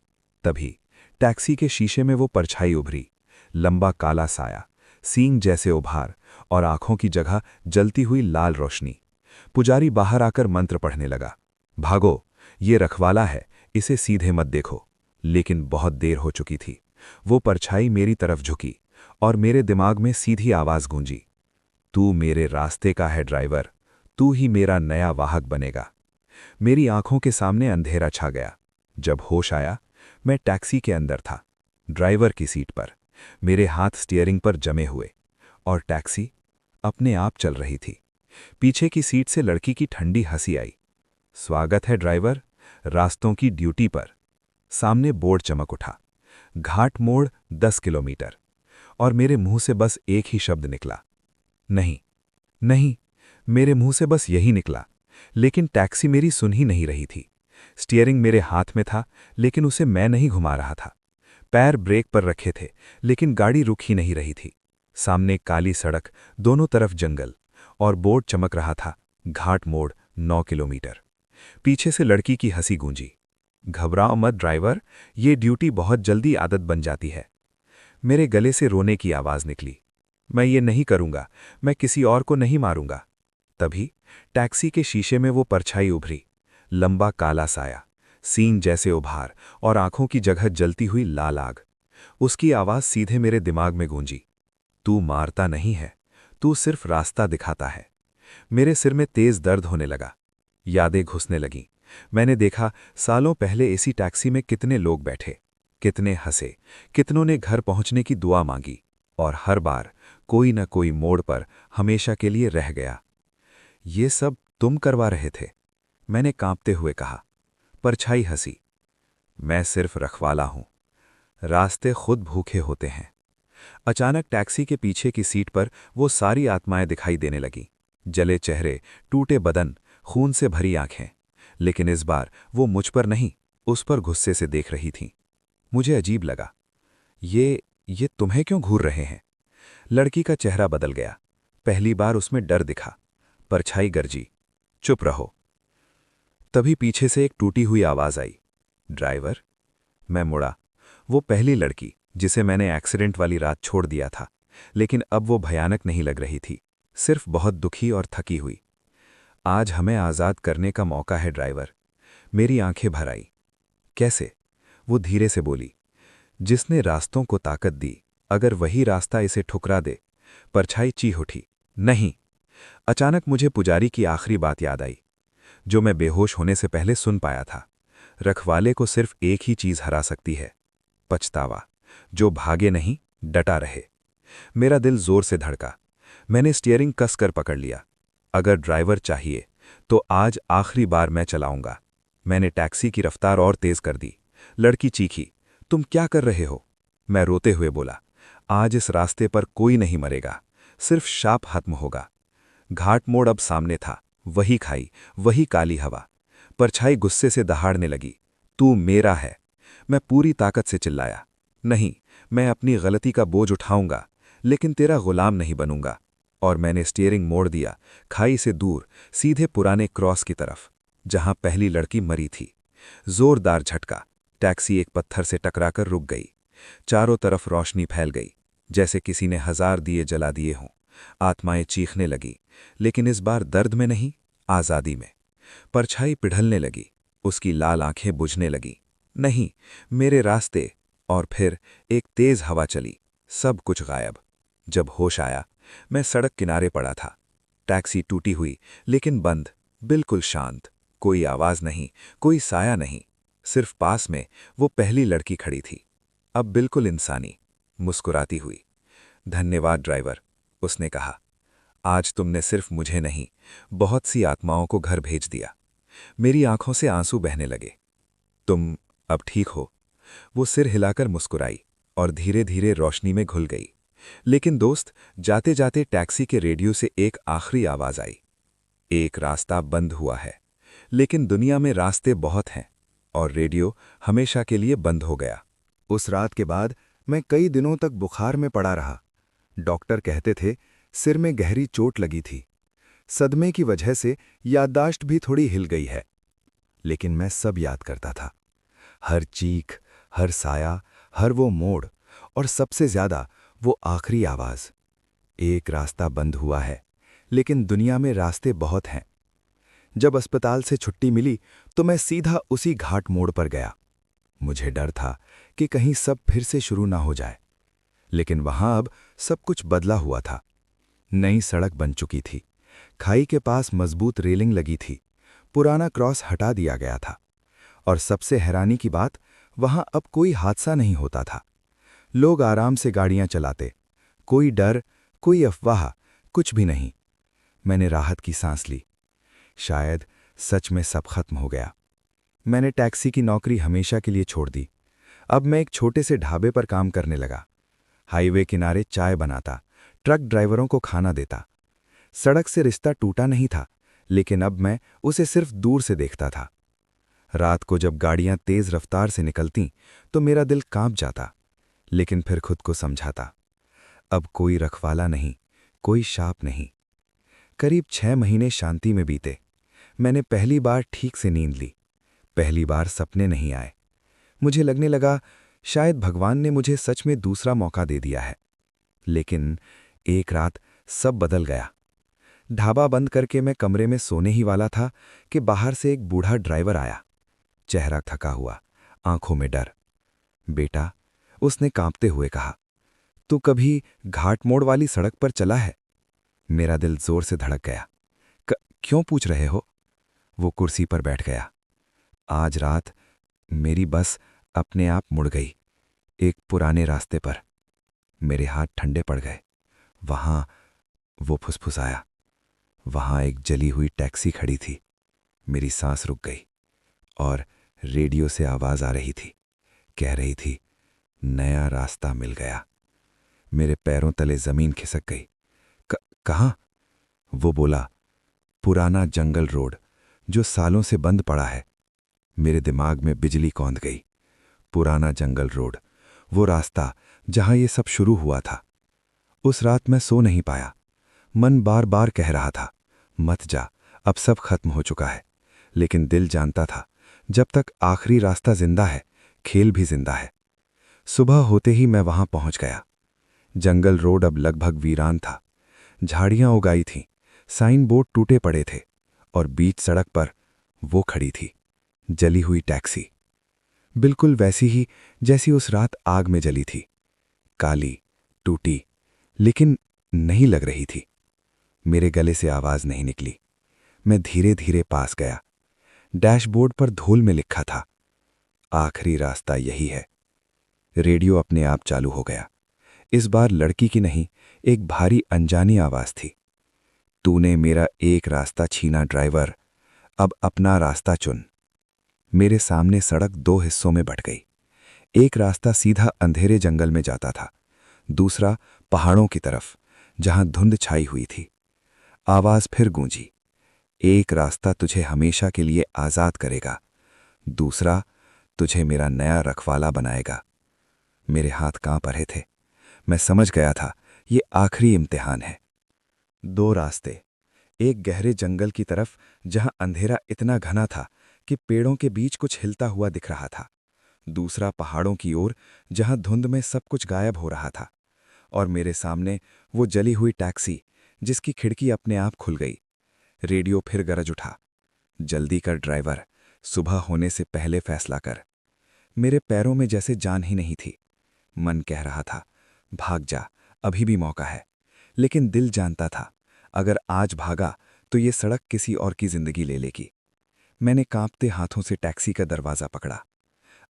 तभी टैक्सी के शीशे में वो परछाई उभरी। लंबा काला साया, सींग जैसे उभार, और आंखों की जगह जलती हुई लाल रोशनी। पुजारी बाहर आकर मंत्र पढ़ने लगा। भागो, ये रखवाला है, इसे सीधे मत देखो। लेकिन बहुत देर हो चुकी थी। वो परछाई मेरी तरफ झुकी, और मेरे दिमाग में सीधी आवाज गूंजी, तू मेरे रास्ते का है ड्राइवर, तू ही मेरा नया वाहक बनेगा। मेरी आंखों के सामने अंधेरा छा गया। जब होश आया, मैं टैक्सी के अंदर था, ड्राइवर की सीट पर, मेरे हाथ स्टीयरिंग पर जमे हुए, और टैक्सी अपने आप चल रही थी। पीछे की सीट से लड़की की ठंडी हंसी आई। स्वागत है ड्राइवर, रास्तों की ड्यूटी पर। सामने बोर्ड चमक उठा, घाट मोड़ 10 किलोमीटर। और मेरे मुंह से बस एक ही शब्द निकला, नहीं। नहीं, मेरे मुंह से बस यही निकला। लेकिन टैक्सी मेरी सुन ही नहीं रही थी। स्टीयरिंग मेरे हाथ में था, लेकिन उसे मैं नहीं घुमा रहा था। पैर ब्रेक पर रखे थे, लेकिन गाड़ी रुक ही नहीं रही थी। सामने काली सड़क, दोनों तरफ जंगल, और बोर्ड चमक रहा था, घाट मोड़ 9 किलोमीटर। पीछे से लड़की की हंसी गूंजी। घबराओ मत ड्राइवर, ये ड्यूटी बहुत जल्दी आदत बन जाती है। मेरे गले से रोने की आवाज निकली। मैं ये नहीं करूंगा, मैं किसी और को नहीं मारूंगा। तभी टैक्सी के शीशे में वो परछाई उभरी, लंबा काला साया, सीन जैसे उभार और आंखों की जगह जलती हुई लाल आग। उसकी आवाज सीधे मेरे दिमाग में गूंजी, तू मारता नहीं है, तू सिर्फ रास्ता दिखाता है। मेरे सिर में तेज दर्द होने लगा। यादें घुसने लगीं। मैंने देखा सालों पहले इसी टैक्सी में कितने लोग बैठे, कितने हंसे, कितनों ने घर पहुंचने की दुआ मांगी, और हर बार कोई न कोई मोड़ पर हमेशा के लिए रह गया। ये सब तुम करवा रहे थे, मैंने कांपते हुए कहा। परछाई हंसी, मैं सिर्फ रखवाला हूं, रास्ते खुद भूखे होते हैं। अचानक टैक्सी के पीछे की सीट पर वो सारी आत्माएं दिखाई देने लगीं। जले चेहरे, टूटे बदन, खून से भरी आंखें। लेकिन इस बार वो मुझ पर नहीं, उस पर गुस्से से देख रही थीं। मुझे अजीब लगा। ये तुम्हें क्यों घूर रहे हैं? लड़की का चेहरा बदल गया। पहली बार उसमें डर दिखा। परछाई गरजी, चुप रहो। तभी पीछे से एक टूटी हुई आवाज आई, ड्राइवर। मैं मुड़ा। वो पहली लड़की जिसे मैंने एक्सीडेंट वाली रात छोड़ दिया था, लेकिन अब वो भयानक नहीं लग रही थी, सिर्फ बहुत दुखी और थकी हुई। आज हमें आज़ाद करने का मौका है ड्राइवर। मेरी आंखें भर आई। कैसे? वो धीरे से बोली, जिसने रास्तों को ताकत दी, अगर वही रास्ता इसे ठुकरा दे। परछाई चीख उठी, नहीं। अचानक मुझे पुजारी की आखिरी बात याद आई, जो मैं बेहोश होने से पहले सुन पाया था। रखवाले को सिर्फ एक ही चीज हरा सकती है, पछतावा। जो भागे नहीं, डटा रहे। मेरा दिल जोर से धड़का। मैंने स्टीयरिंग कसकर पकड़ लिया। अगर ड्राइवर चाहिए तो आज आखिरी बार मैं चलाऊंगा। मैंने टैक्सी की रफ्तार और तेज कर दी। लड़की चीखी, तुम क्या कर रहे हो? मैं रोते हुए बोला, आज इस रास्ते पर कोई नहीं मरेगा, सिर्फ शाप खत्म होगा। घाट मोड़ अब सामने था, वही खाई, वही काली हवा। परछाई गुस्से से दहाड़ने लगी, तू मेरा है। मैं पूरी ताकत से चिल्लाया, नहीं, मैं अपनी गलती का बोझ उठाऊंगा, लेकिन तेरा गुलाम नहीं बनूंगा। और मैंने स्टीयरिंग मोड़ दिया, खाई से दूर, सीधे पुराने क्रॉस की तरफ, जहां पहली लड़की मरी थी। जोरदार झटका, टैक्सी एक पत्थर से टकराकर रुक गई। चारों तरफ रोशनी फैल गई, जैसे किसी ने 1000 दिए जला दिए हों। आत्माएं चीखने लगी, लेकिन इस बार दर्द में नहीं, आज़ादी में। परछाई पिघलने लगी, उसकी लाल आंखें बुझने लगीं। नहीं, मेरे रास्ते। और फिर एक तेज हवा चली, सब कुछ गायब। जब होश आया, मैं सड़क किनारे पड़ा था। टैक्सी टूटी हुई, लेकिन बंद, बिल्कुल शांत। कोई आवाज नहीं, कोई साया नहीं, सिर्फ पास में वो पहली लड़की खड़ी थी, अब बिल्कुल इंसानी, मुस्कुराती हुई। धन्यवाद ड्राइवर, उसने कहा। आज तुमने सिर्फ मुझे नहीं, बहुत सी आत्माओं को घर भेज दिया। मेरी आंखों से आंसू बहने लगे। तुम अब ठीक हो? वो सिर हिलाकर मुस्कुराई और धीरे धीरे रोशनी में घुल गई। लेकिन दोस्त, जाते जाते टैक्सी के रेडियो से एक आखिरी आवाज आई, एक रास्ता बंद हुआ है, लेकिन दुनिया में रास्ते बहुत हैं। और रेडियो हमेशा के लिए बंद हो गया। उस रात के बाद मैं कई दिनों तक बुखार में पड़ा रहा। डॉक्टर कहते थे सिर में गहरी चोट लगी थी। सदमे की वजह से याददाश्त भी थोड़ी हिल गई है। लेकिन मैं सब याद करता था, हर चीख, हर साया, हर वो मोड़, और सबसे ज्यादा वो आखिरी आवाज, एक रास्ता बंद हुआ है, लेकिन दुनिया में रास्ते बहुत हैं। जब अस्पताल से छुट्टी मिली तो मैं सीधा उसी घाट मोड़ पर गया। मुझे डर था कि कहीं सब फिर से शुरू ना हो जाए, लेकिन वहां अब सब कुछ बदला हुआ था। नई सड़क बन चुकी थी, खाई के पास मजबूत रेलिंग लगी थी, पुराना क्रॉस हटा दिया गया था, और सबसे हैरानी की बात, वहां अब कोई हादसा नहीं होता था। लोग आराम से गाड़ियां चलाते, कोई डर, कोई अफवाह, कुछ भी नहीं। मैंने राहत की सांस ली। शायद सच में सब खत्म हो गया। मैंने टैक्सी की नौकरी हमेशा के लिए छोड़ दी। अब मैं एक छोटे से ढाबे पर काम करने लगा। हाईवे किनारे चाय बनाता, ट्रक ड्राइवरों को खाना देता। सड़क से रिश्ता टूटा नहीं था, लेकिन अब मैं उसे सिर्फ दूर से देखता था। रात को जब गाड़ियां तेज रफ्तार से निकलतीं तो मेरा दिल कांप जाता, लेकिन फिर खुद को समझाता, अब कोई रखवाला नहीं, कोई शाप नहीं। करीब 6 महीने शांति में बीते। मैंने पहली बार ठीक से नींद ली। पहली बार सपने नहीं आए। मुझे लगने लगा शायद भगवान ने मुझे सच में दूसरा मौका दे दिया है। लेकिन एक रात सब बदल गया। ढाबा बंद करके मैं कमरे में सोने ही वाला था कि बाहर से एक बूढ़ा ड्राइवर आया। चेहरा थका हुआ, आंखों में डर। बेटा, उसने कांपते हुए कहा, तू कभी घाट मोड़ वाली सड़क पर चला है? मेरा दिल जोर से धड़क गया। क्यों पूछ रहे हो? वो कुर्सी पर बैठ गया। आज रात मेरी बस अपने आप मुड़ गई, एक पुराने रास्ते पर। मेरे हाथ ठंडे पड़ गए। वहां, वो फुसफुसाया, वहां एक जली हुई टैक्सी खड़ी थी। मेरी सांस रुक गई और रेडियो से आवाज आ रही थी। कह रही थी, नया रास्ता मिल गया। मेरे पैरों तले जमीन खिसक गई। कहाँ? वो बोला, पुराना जंगल रोड जो सालों से बंद पड़ा है। मेरे दिमाग में बिजली कौंध गई। पुराना जंगल रोड, वो रास्ता जहां ये सब शुरू हुआ था। उस रात मैं सो नहीं पाया। मन बार बार कह रहा था, मत जा, अब सब खत्म हो चुका है। लेकिन दिल जानता था, जब तक आखिरी रास्ता जिंदा है, खेल भी जिंदा है। सुबह होते ही मैं वहां पहुंच गया। जंगल रोड अब लगभग वीरान था। झाड़ियां उगाई थीं, साइन बोर्ड टूटे पड़े थे, और बीच सड़क पर वो खड़ी थी, जली हुई टैक्सी। बिल्कुल वैसी ही जैसी उस रात आग में जली थी। काली, टूटी, लेकिन नहीं लग रही थी। मेरे गले से आवाज नहीं निकली। मैं धीरे धीरे पास गया। डैशबोर्ड पर धूल में लिखा था, आखिरी रास्ता यही है। रेडियो अपने आप चालू हो गया। इस बार लड़की की नहीं, एक भारी अनजानी आवाज थी। तूने मेरा एक रास्ता छीना ड्राइवर, अब अपना रास्ता चुन। मेरे सामने सड़क 2 हिस्सों में बंट गई। एक रास्ता सीधा अंधेरे जंगल में जाता था, दूसरा पहाड़ों की तरफ, जहां धुंध छाई हुई थी। आवाज फिर गूंजी, एक रास्ता तुझे हमेशा के लिए आजाद करेगा, दूसरा तुझे मेरा नया रखवाला बनाएगा। मेरे हाथ कांप रहे थे। मैं समझ गया था, ये आखिरी इम्तिहान है। 2 रास्ते, एक गहरे जंगल की तरफ जहां अंधेरा इतना घना था कि पेड़ों के बीच कुछ हिलता हुआ दिख रहा था, दूसरा पहाड़ों की ओर जहां धुंध में सब कुछ गायब हो रहा था। और मेरे सामने वो जली हुई टैक्सी, जिसकी खिड़की अपने आप खुल गई। रेडियो फिर गरज उठा, जल्दी कर ड्राइवर, सुबह होने से पहले फैसला कर। मेरे पैरों में जैसे जान ही नहीं थी। मन कह रहा था, भाग जा, अभी भी मौका है। लेकिन दिल जानता था, अगर आज भागा तो ये सड़क किसी और की जिंदगी ले लेगी। मैंने कांपते हाथों से टैक्सी का दरवाजा पकड़ा।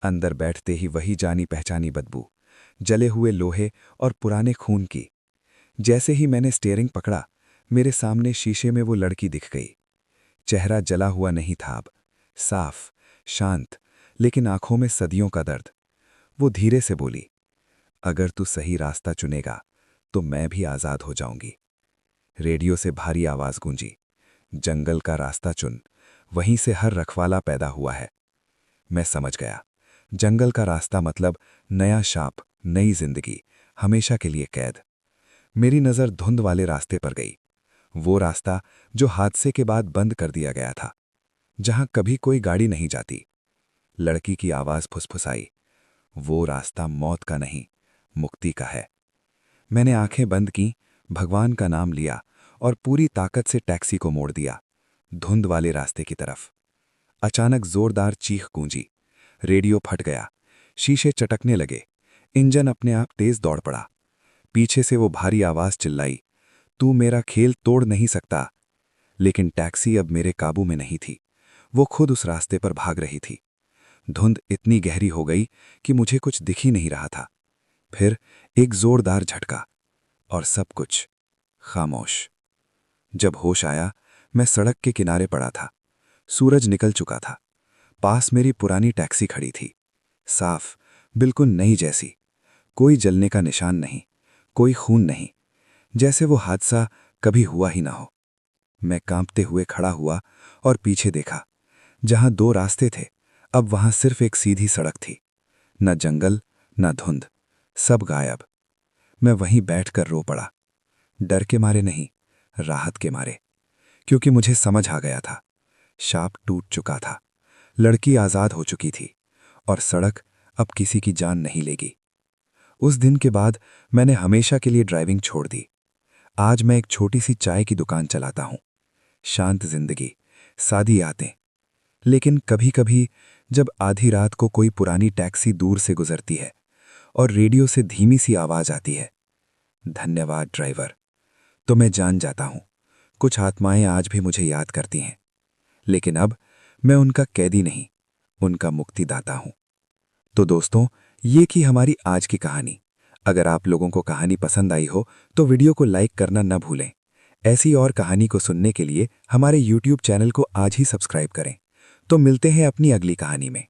अंदर बैठते ही वही जानी पहचानी बदबू, जले हुए लोहे और पुराने खून की। जैसे ही मैंने स्टीयरिंग पकड़ा, मेरे सामने शीशे में वो लड़की दिख गई। चेहरा जला हुआ नहीं था अब, साफ, शांत, लेकिन आंखों में सदियों का दर्द। वो धीरे से बोली, अगर तू सही रास्ता चुनेगा तो मैं भी आजाद हो जाऊंगी। रेडियो से भारी आवाज गूंजी, जंगल का रास्ता चुन, वहीं से हर रखवाला पैदा हुआ है। मैं समझ गया, जंगल का रास्ता मतलब नया शाप, नई जिंदगी, हमेशा के लिए कैद। मेरी नजर धुंध वाले रास्ते पर गई, वो रास्ता जो हादसे के बाद बंद कर दिया गया था, जहां कभी कोई गाड़ी नहीं जाती। लड़की की आवाज फुसफुसाई, वो रास्ता मौत का नहीं, मुक्ति का है। मैंने आंखें बंद की, भगवान का नाम लिया और पूरी ताकत से टैक्सी को मोड़ दिया, धुंध वाले रास्ते की तरफ। अचानक जोरदार चीख गूंजी, रेडियो फट गया, शीशे चटकने लगे, इंजन अपने आप तेज दौड़ पड़ा। पीछे से वो भारी आवाज चिल्लाई, तू मेरा खेल तोड़ नहीं सकता। लेकिन टैक्सी अब मेरे काबू में नहीं थी। वो खुद उस रास्ते पर भाग रही थी। धुंध इतनी गहरी हो गई कि मुझे कुछ दिख ही नहीं रहा था। फिर एक जोरदार झटका और सब कुछ खामोश। जब होश आया, मैं सड़क के किनारे पड़ा था। सूरज निकल चुका था। पास मेरी पुरानी टैक्सी खड़ी थी, साफ, बिल्कुल नई जैसी। कोई जलने का निशान नहीं, कोई खून नहीं, जैसे वो हादसा कभी हुआ ही ना हो। मैं कांपते हुए खड़ा हुआ और पीछे देखा। जहां दो रास्ते थे, अब वहां सिर्फ एक सीधी सड़क थी। न जंगल, न धुंध, सब गायब। मैं वहीं बैठकर रो पड़ा। डर के मारे नहीं, राहत के मारे, क्योंकि मुझे समझ आ गया था। शाप टूट चुका था, लड़की आजाद हो चुकी थी, और सड़क अब किसी की जान नहीं लेगी। उस दिन के बाद मैंने हमेशा के लिए ड्राइविंग छोड़ दी। आज मैं एक छोटी सी चाय की दुकान चलाता हूं। शांत जिंदगी, सादी यादें। लेकिन कभी कभी जब आधी रात को कोई पुरानी टैक्सी दूर से गुजरती है और रेडियो से धीमी सी आवाज आती है, धन्यवाद ड्राइवर, तो मैं जान जाता हूं कुछ आत्माएं आज भी मुझे याद करती हैं। लेकिन अब मैं उनका कैदी नहीं, उनका मुक्तिदाता हूं। तो दोस्तों, ये की हमारी आज की कहानी। अगर आप लोगों को कहानी पसंद आई हो तो वीडियो को लाइक करना न भूलें। ऐसी और कहानी को सुनने के लिए हमारे YouTube चैनल को आज ही सब्सक्राइब करें। तो मिलते हैं अपनी अगली कहानी में।